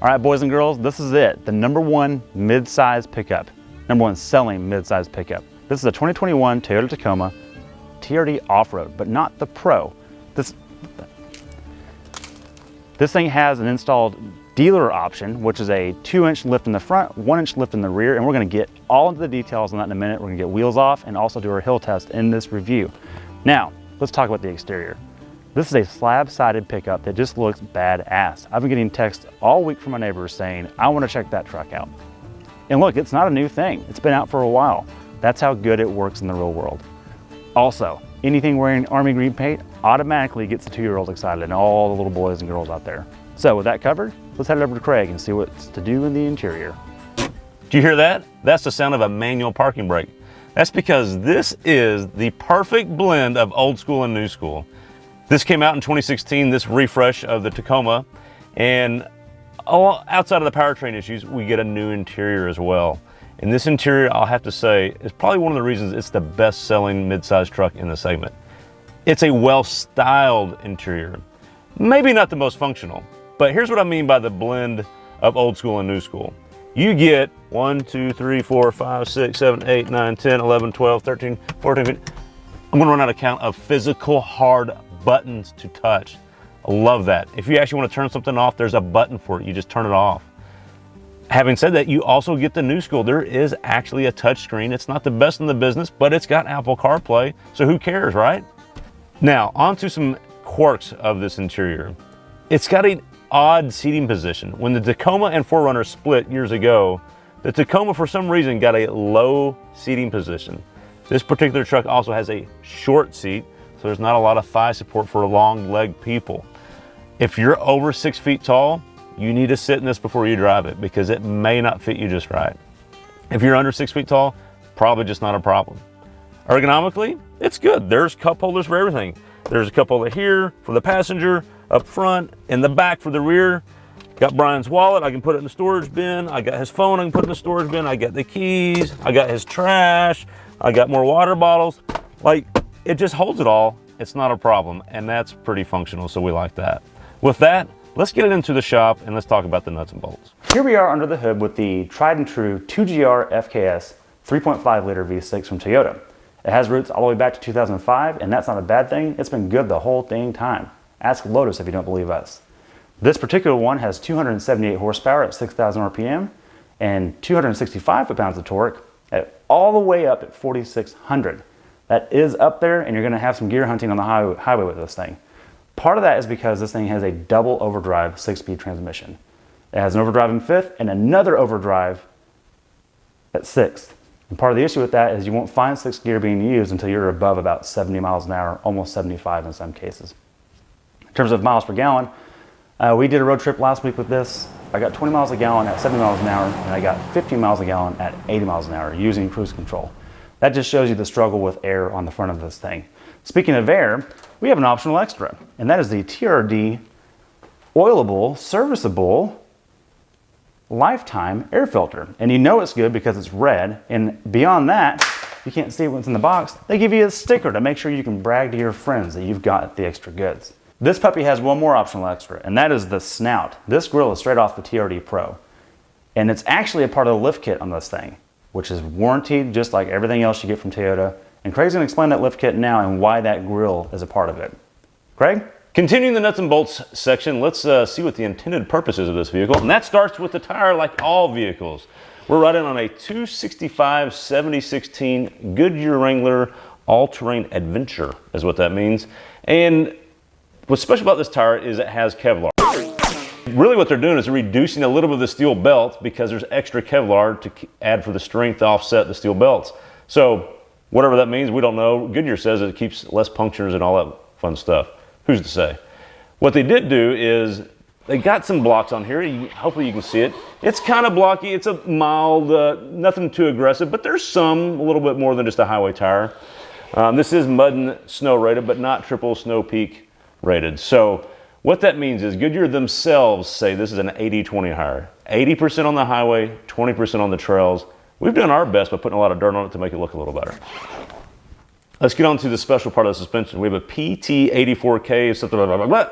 All right, boys and girls, this is it. The #1 mid-size pickup, #1 selling mid-size pickup. This is a 2021 Toyota Tacoma TRD Off-Road, but not the Pro. This thing has an installed dealer option, which is a 2-inch lift in the front, 1-inch lift in the rear, and we're gonna get all of the details on that in a minute. We're gonna get wheels off and also do our hill test in this review. Now, let's talk about the exterior. This is a slab-sided pickup that just looks badass. I've been getting texts all week from my neighbors saying, I wanna check that truck out. And look, it's not a new thing. It's been out for a while. That's how good it works in the real world. Also, anything wearing army green paint automatically gets the 2-year-old excited and all the little boys and girls out there. So with that covered, let's head over to Craig and see what's to do in the interior. Do you hear that? That's the sound of a manual parking brake. That's because this is the perfect blend of old school and new school. This came out in 2016, this refresh of the Tacoma, and outside of the powertrain issues, we get a new interior as well. And this interior, I'll have to say, is probably one of the reasons it's the best-selling mid-size truck in the segment. It's a well-styled interior. Maybe not the most functional, but here's what I mean by the blend of old school and new school. You get 1, 2, 3, 4, 5, 6, 7, 8, 9, 10, 11, 12, 13, 14, 15. I'm gonna run out of count of physical hard buttons to touch. I love that. If you actually want to turn something off, there's a button for it. You just turn it off. Having said that, you also get the new school. There is actually a touch screen. It's not the best in the business, but it's got Apple CarPlay, so who cares, right? Now, on to some quirks of this interior. It's got an odd seating position. When the Tacoma and 4Runner split years ago, the Tacoma, for some reason, got a low seating position. This particular truck also has a short seat, so there's not a lot of thigh support for long leg people. If you're over 6 feet tall, you need to sit in this before you drive it because it may not fit you just right. If you're under 6 feet tall, probably just not a problem. Ergonomically, it's good. There's cup holders for everything. There's a cup holder here for the passenger, up front, in the back for the rear. Got Brian's wallet, I can put it in the storage bin. I got his phone, I can put it in the storage bin. I got the keys, I got his trash, I got more water bottles. Like, it just holds it all. It's not a problem, and that's pretty functional, so we like that. With that, let's get it into the shop and let's talk about the nuts and bolts. Here we are under the hood with the tried and true 2GR FKS 3.5 liter V6 from Toyota. It has roots all the way back to 2005, and that's not a bad thing. It's been good the whole dang time. Ask Lotus if you don't believe us. This particular one has 278 horsepower at 6,000 RPM and 265 foot-pounds of torque at all the way up at 4,600. That is up there, and you're gonna have some gear hunting on the highway with this thing. Part of that is because this thing has a double overdrive 6-speed transmission. It has an overdrive in 5th and another overdrive at 6th. And part of the issue with that is you won't find 6th gear being used until you're above about 70 miles an hour, almost 75 in some cases. In terms of miles per gallon, we did a road trip last week with this. I got 20 miles a gallon at 70 miles an hour, and I got 15 miles a gallon at 80 miles an hour using cruise control. That just shows you the struggle with air on the front of this thing. Speaking of air, we have an optional extra, and that is the TRD oilable, serviceable, lifetime air filter. And you know it's good because it's red, and beyond that, you can't see what's in the box. They give you a sticker to make sure you can brag to your friends that you've got the extra goods. This puppy has one more optional extra, and that is the snout. This grill is straight off the TRD Pro, and it's actually a part of the lift kit on this thing, which is warranted just like everything else you get from Toyota. And Craig's gonna explain that lift kit now and why that grill is a part of it. Craig? Continuing the nuts and bolts section, let's see what the intended purpose is of this vehicle. And that starts with the tire like all vehicles. We're riding on a 265 70/16 Goodyear Wrangler all-terrain adventure is what that means. And what's special about this tire is it has Kevlar. Really what they're doing is they're reducing a little bit of the steel belt because there's extra Kevlar to add for the strength to offset the steel belts. So whatever that means, we don't know. Goodyear says it keeps less punctures and all that fun stuff. Who's to say? What they did do is they got some blocks on here. Hopefully you can see it. It's kind of blocky. It's a mild, nothing too aggressive, but there's some, a little bit more than just a highway tire. This is mud and snow rated, but not triple snow peak rated. So what that means is Goodyear themselves say this is an 80-20 hire. 80% on the highway, 20% on the trails. We've done our best by putting a lot of dirt on it to make it look a little better. Let's get on to the special part of the suspension. We have a PT84K, something blah, blah, blah, blah.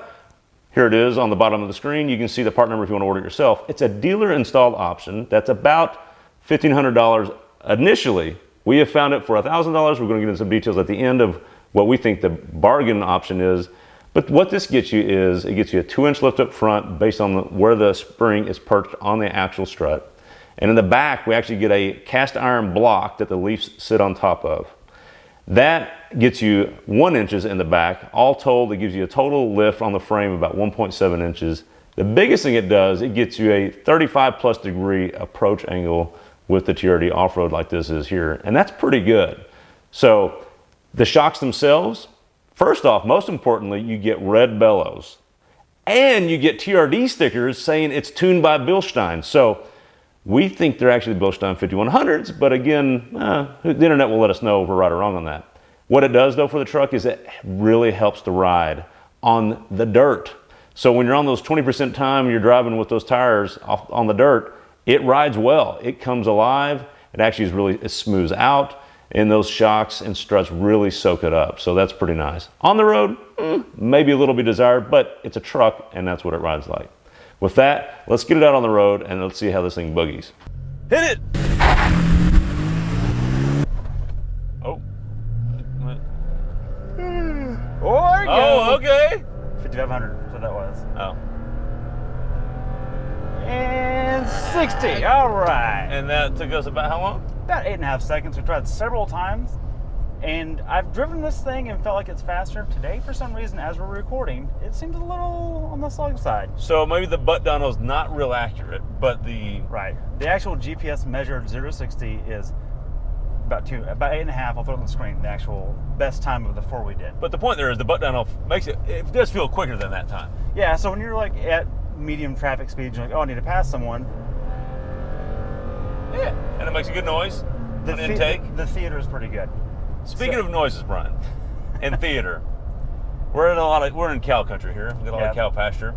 Here it is on the bottom of the screen. You can see the part number if you want to order it yourself. It's a dealer installed option that's about $1,500 initially. We have found it for $1,000. We're going to get into some details at the end of what we think the bargain option is. But what this gets you is, it gets you a 2-inch lift up front based on where the spring is perched on the actual strut. And in the back, we actually get a cast iron block that the leaves sit on top of. That gets you 1 inch in the back. All told, it gives you a total lift on the frame of about 1.7 inches. The biggest thing it does, it gets you a 35+ degree approach angle with the TRD off-road like this is here. And that's pretty good. So the shocks themselves, first off, most importantly, you get red bellows. And you get TRD stickers saying it's tuned by Bilstein. So we think they're actually Bilstein 5100s, but again, the internet will let us know if we're right or wrong on that. What it does though for the truck is it really helps the ride on the dirt. So when you're on those 20% time, you're driving with those tires on the dirt, it rides well. It comes alive. It actually it smooths out, and those shocks and struts really soak it up. So that's pretty nice. On the road, maybe a little bit desired, but it's a truck and that's what it rides like. With that, let's get it out on the road and let's see how this thing boogies. Hit it! Oh. Oh, okay. 5,500, that's what that was. Oh. And 60, all right. And that took us about how long? About 8.5 seconds. We tried several times, and I've driven this thing and felt like it's faster. Today, for some reason, as we're recording, it seems a little on the slow side. So maybe the butt down is not real accurate, but the... Right. The actual GPS measured 0-60 is about 8.5. I'll throw it on the screen, the actual best time of the 4 we did. But the point there is the butt down makes it does feel quicker than that time. Yeah, so when you're like at medium traffic speed, you're like, oh, I need to pass someone. Yeah, and it makes a good noise. The intake. The theater is pretty good. Speaking of noises, Brian, and theater, we're in cow country here. We got a lot of cow pasture.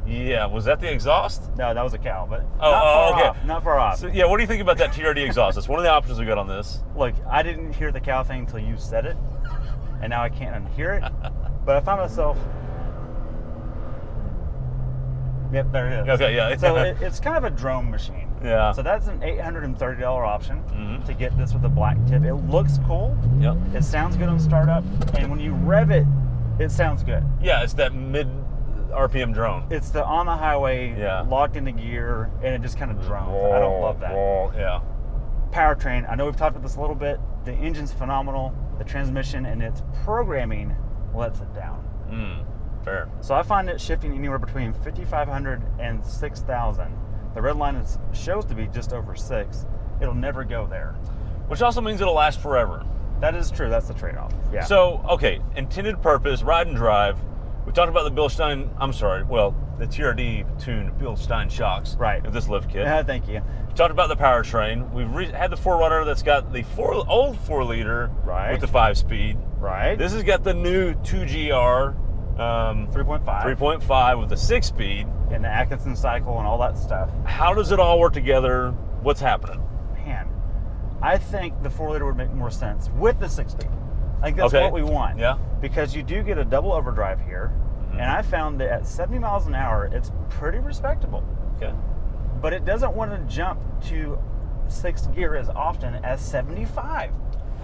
Yeah, was that the exhaust? No, that was a cow, but okay. Not far off. So, yeah, what do you think about that TRD exhaust? It's one of the options we got on this. Look, I didn't hear the cow thing until you said it, and now I can't unhear it. But I found myself. Yep, there it is. Okay, yeah. So it's kind of a drone machine. Yeah. So that's an $830 option to get this with a black tip. It looks cool. Yep. It sounds good on startup, and when you rev it, it sounds good. Yeah, it's that mid RPM drone. It's the on the highway, locked into gear, and it just kind of drones. I don't love that. Yeah. Powertrain, I know we've talked about this a little bit. The engine's phenomenal. The transmission and its programming lets it down. Fair. So I find it shifting anywhere between 5,500 and 6,000. The red line shows to be just over 6. It'll never go there. Which also means it'll last forever. That is true. That's the trade-off. Yeah. So, okay, intended purpose, ride and drive. We talked about the the TRD tuned Bilstein shocks. Right. Of this lift kit. Thank you. We talked about the powertrain. We've had the 4Runner that's got the old 4-liter with the 5-speed. Right. This has got the new 2GR 3.5 with the 6-speed. And the Atkinson cycle and all that stuff. How does it all work together? What's happening? Man, I think the 4-liter would make more sense with the 6-speed. I think that's what we want. Yeah. Because you do get a double overdrive here. And I found that at 70 miles an hour, it's pretty respectable. Okay. But it doesn't want to jump to 6th gear as often as 75.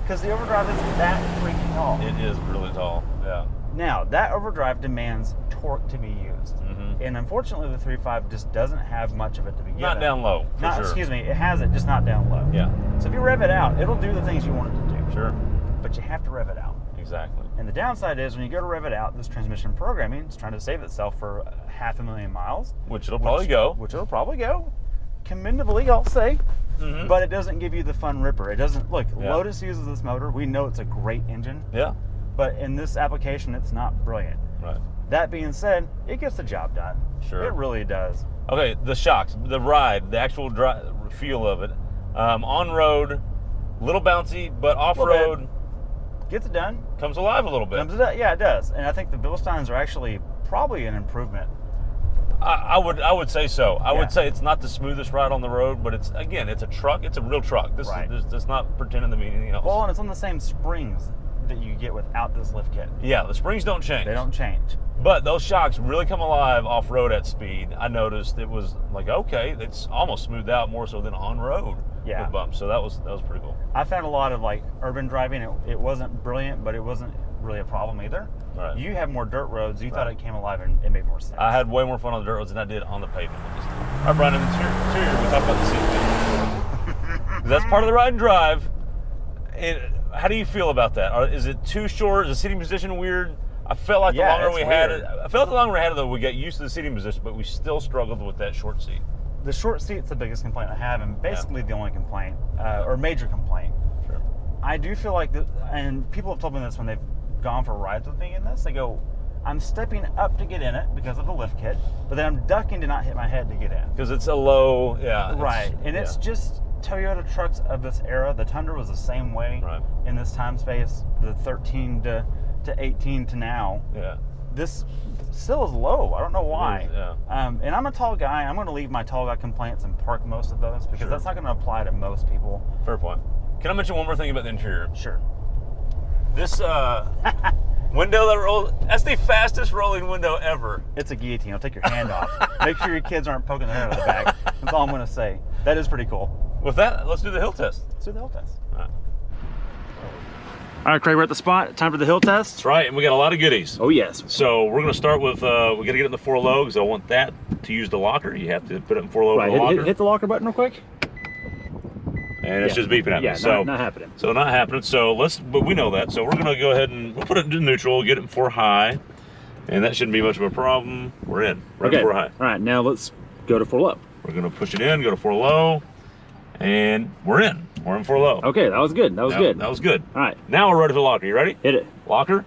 Because the overdrive is that freaking tall. It is really tall, yeah. Now, that overdrive demands torque to be used. And unfortunately, the 3.5 just doesn't have much of it to begin with. Not down low, for sure. Excuse me, it has it, just not down low. Yeah. So if you rev it out, it'll do the things you want it to do. Sure. But you have to rev it out. Exactly. And the downside is when you go to rev it out, this transmission programming is trying to save itself for 500,000 miles. Which it'll probably go. Which it'll probably go. Commendably, I'll say. But it doesn't give you the fun ripper. It doesn't, look, Lotus uses this motor. We know it's a great engine. Yeah. But in this application, it's not brilliant. Right. That being said, it gets the job done. Sure. It really does. Okay, the shocks, the ride, the actual feel of it. On-road, little bouncy, but off-road... Gets it done. Comes alive a little bit. Yeah, it does. And I think the Bilsteins are actually probably an improvement. I would say so. I would say it's not the smoothest ride on the road, but it's a truck. It's a real truck. This is not pretending to be anything else. Well, and it's on the same springs that you get without this lift kit. Yeah, the springs don't change. They don't change. But those shocks really come alive off-road at speed. I noticed it was like, okay, it's almost smoothed out more so than on-road with bumps. So that was pretty cool. I found a lot of like urban driving. It wasn't brilliant, but it wasn't really a problem either. Right. You have more dirt roads. You thought it came alive and it made more sense. I had way more fun on the dirt roads than I did on the pavement. All right, Brian, in the interior, we talked about the seat. That's part of the ride and drive. How do you feel about that? Is it too short? Is the seating position weird? I felt like the longer we had it, though, we got used to the seating position, but we still struggled with that short seat. The short seat's the biggest complaint I have, and basically the only complaint, or major complaint. Sure. I do feel like, and people have told me this when they've gone for rides with me in this, they go, I'm stepping up to get in it because of the lift kit, but then I'm ducking to not hit my head to get in. Because it's a low, Right, and it's just Toyota trucks of this era. The Tundra was the same way in this time space, the 13 to 18 to now. Yeah. This still is low. I don't know why. And I'm a tall guy. I'm going to leave my tall guy complaints and park most of those because that's not going to apply to most people. Fair point. Can I mention one more thing about the interior? Sure. This window that rolls, that's the fastest rolling window ever. It's a guillotine. It'll take your hand off. Make sure your kids aren't poking their head out of the back. That's all I'm going to say. That is pretty cool. With that, let's do the hill test. Let's do the hill test. All right, Craig, we're at the spot. Time for the hill test. That's right, and we got a lot of goodies. Oh, yes. So we're going to start with, we got to get it in the 4-low because I want that to use the locker. You have to put it in 4-low for the locker. Hit the locker button real quick. And it's just beeping at me. So not happening. So not happening. So but we know that. So we're going to go ahead and we'll put it into neutral, get it in 4 high, and that shouldn't be much of a problem. We're in. Right in 4 high. All right, now let's go to 4 low. We're going to push it in, go to 4 low, and we're in. We're in 4 low. Okay, that was good. That was good. That was good. All right. Now we're ready for the locker. You ready? Hit it. Locker.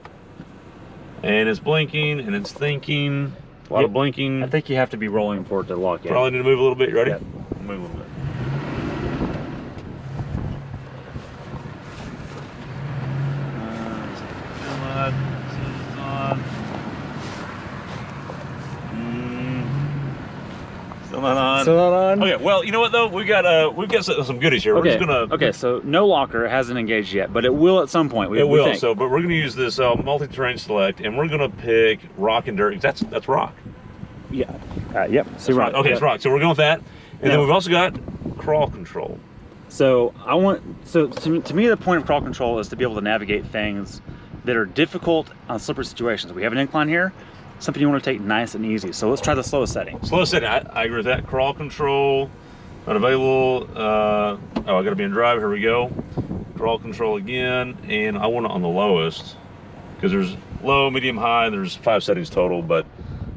And it's blinking and it's thinking. A lot of blinking. I think you have to be rolling for it to lock in. Probably need to move a little bit. You ready? Yep. Move a little bit. Still not on. Still not on? Okay, well, you know what though? We've got some goodies here. Okay. We're just gonna. Okay, so no locker, it hasn't engaged yet, but it will at some point. It will. So, but we're gonna use this multi-terrain select, and we're gonna pick rock and dirt. That's rock. Yeah. Yep. See rock. Okay, it's rock. So we're going with that, and then we've also got crawl control. So to me, the point of crawl control is to be able to navigate things that are difficult on slippery situations. We have an incline here, something you want to take nice and easy. So let's try the slowest setting. Slowest setting, I agree with that. Crawl control, not available. Oh, I gotta be in drive, here we go. Crawl control again, and I want it on the lowest, because there's low, medium, high, there's 5 settings total, but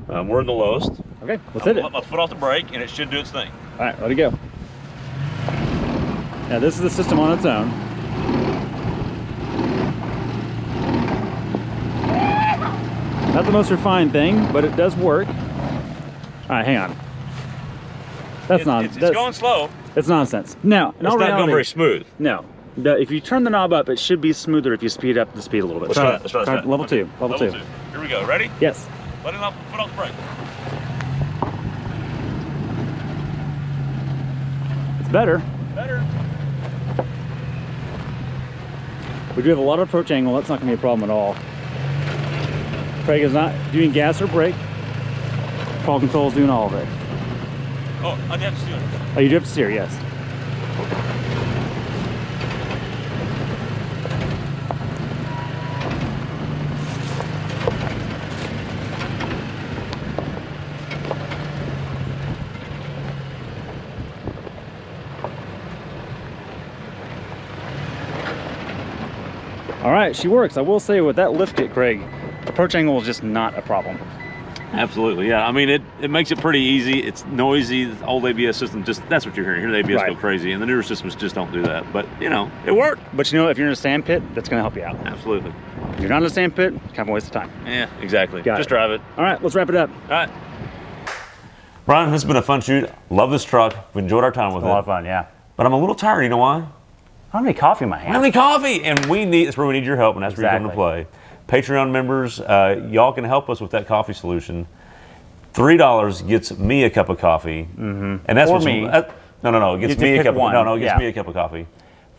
we're in the lowest. Okay, let's hit it. I'll put my foot off the brake, and it should do its thing. All right, let it go. Now this is the system on its own. Not the most refined thing, but it does work. All right, hang on. That's It's going slow. It's nonsense. Now, it's not going very smooth. No. If you turn the knob up, it should be smoother if you speed up the speed a little bit. Let's try it. Level 2. Level 2. Here we go. Ready? Yes. Let it foot off the brake. It's better. Better. We do have a lot of approach angle. That's not going to be a problem at all. Craig is not doing gas or brake. Crawl control is doing all of it. Oh, I have to steer. Oh, you do have to steer, yes. All right, she works. I will say with that lift kit, Craig, approach angle is just not a problem. Absolutely, yeah. I mean, it makes it pretty easy. It's noisy. The old ABS system, that's what you're hearing. Here the ABS go crazy, and the newer systems just don't do that. But, you know, it worked. But you know, if you're in a sand pit, that's going to help you out. Absolutely. If you're not in a sand pit, it's kind of a waste of time. Yeah, exactly. Just drive it. All right, let's wrap it up. All right. Brian, this has been a fun shoot. Love this truck. We enjoyed our time with it. A lot of fun, yeah. But I'm a little tired. You know why? I don't have any coffee in my hand. I don't have any coffee, and that's where we need your help, and that's where you come to play. Patreon members, y'all can help us with that coffee solution. $3 gets me a cup of coffee, and that's or me. No, it gets me a cup. No, it gets me a cup of coffee.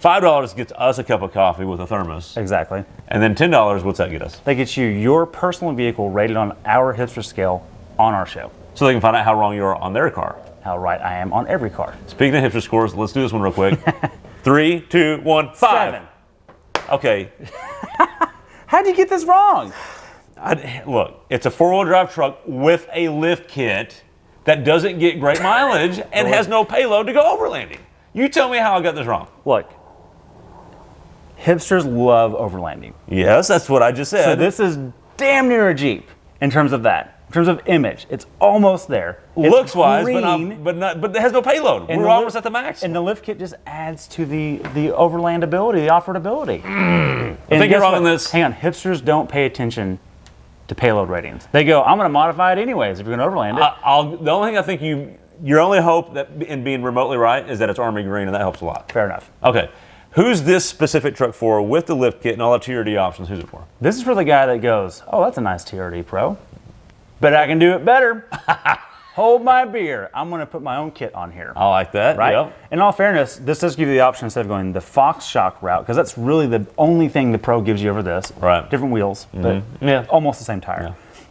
$5 gets us a cup of coffee with a thermos. Exactly. And then $10, what's that get us? That gets you your personal vehicle rated on our Hipster Scale on our show. So they can find out how wrong you are on their car. How right I am on every car. Speaking of Hipster scores, let's do this one real quick. 3, 2, 1, 5. 7. Okay. How'd you get this wrong? Look, it's a 4-wheel drive truck with a lift kit that doesn't get great mileage and has no payload to go overlanding. You tell me how I got this wrong. Look, hipsters love overlanding. Yes, that's what I just said. So this is damn near a Jeep in terms of that. In terms of image, it's almost there. It's looks wise, green, but it has no payload. We're almost at the max. And the lift kit just adds to the overlandability, the off-roadability. I think you're wrong on this. Hang on, hipsters don't pay attention to payload ratings. They go, I'm going to modify it anyways if you're going to overland it. The only thing I think your only hope that in being remotely right is that it's army green, and that helps a lot. Fair enough. Okay. Who's this specific truck for with the lift kit and all the TRD options? Who's it for? This is for the guy that goes, oh, that's a nice TRD Pro. But I can do it better. Hold my beer. I'm going to put my own kit on here. I like that. Right? Yep. In all fairness, this does give you the option instead of going the Fox shock route, because that's really the only thing the Pro gives you over this. Right. Different wheels, but almost the same tire. Yeah.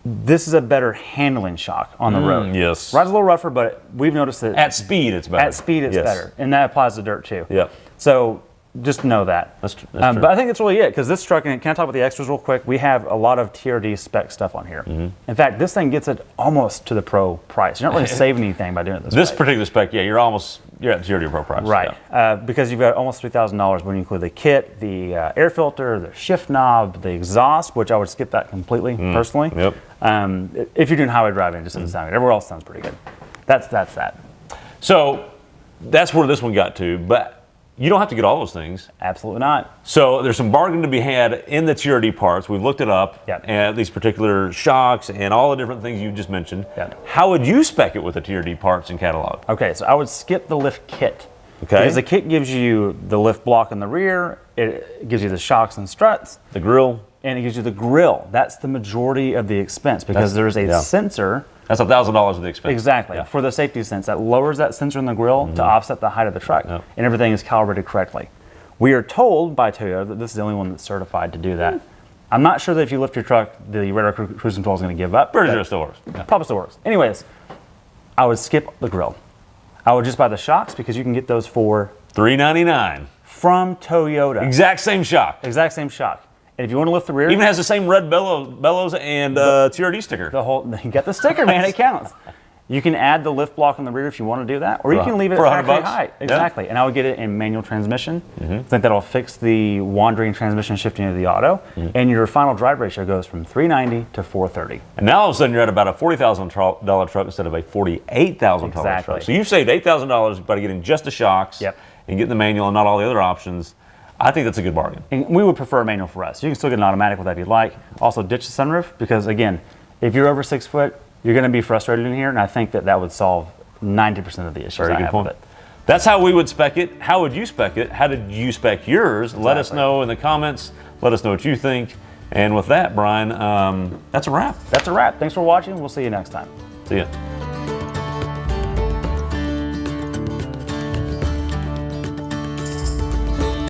This is a better handling shock on the road. Yes. Ride's a little rougher, but we've noticed that At speed, it's better. at speed it's better. And that applies to dirt too. Yep. So just know that. That's true. But I think that's really it, because this truck, and can I talk about the extras real quick? We have a lot of TRD spec stuff on here. In fact, this thing gets it almost to the Pro price. You're not really saving anything by doing it This way. particular spec, yeah, you're at the TRD Pro price. Right, Yeah. because you've got almost $3,000 when you include the kit, the air filter, the shift knob, the exhaust, which I would skip that completely personally. Yep. If you're doing highway driving, it just doesn't sound good. Everywhere else sounds pretty good. That's that. So that's where this one got to, but you don't have to get all those things. Absolutely not. So there's some bargain to be had in the TRD parts. We've looked it up, Yep. and these particular shocks and all the different things you just mentioned. Yep. How would you spec it with the TRD parts and catalog? Okay, so I would skip the lift kit. Okay. Because the kit gives you the lift block in the rear, it gives you the shocks and struts, The grill. and it gives you the grill. That's the majority of the expense, because there's a sensor. That's $1,000 of the expense. Exactly, Yeah. for the safety sense. That lowers that sensor in the grill to offset the height of the truck, Yep. and everything is calibrated correctly. We are told by Toyota that this is the only one that's certified to do that. I'm not sure that if you lift your truck, the radar cruise control is going to give up. Pretty but sure it still works. Yeah. Probably still works. Anyways, I would skip the grill. I would just buy the shocks, because you can get those for $399. from Toyota. Exact same shock. Exact same shock. And if you want to lift the rear, Even has the same red bellows and TRD sticker. you got the sticker, man. It counts. You can add the lift block in the rear if you want to do that, or you can leave it for at $100 factory height. Yeah. Exactly. And I would get it in manual transmission. I think that'll fix the wandering transmission shifting of the auto, and your final drive ratio goes from 390 to 430. And now all of a sudden you're at about a $40,000 truck instead of a $48,000 Exactly. truck. So you've saved $8,000 by getting just the shocks Yep. and getting the manual and not all the other options. I think that's a good bargain. And we would prefer a manual for us. You can still get an automatic with that if you'd like. Also, ditch the sunroof, because again, if you're over 6 foot, you're going to be frustrated in here, and I think that would solve 90% of the issues I have with it. That's how we would spec it. How would you spec it? How did you spec yours? Let us know in the comments. Let us know what you think. And with that, Brian, that's a wrap. That's a wrap. Thanks for watching. We'll see you next time. See ya.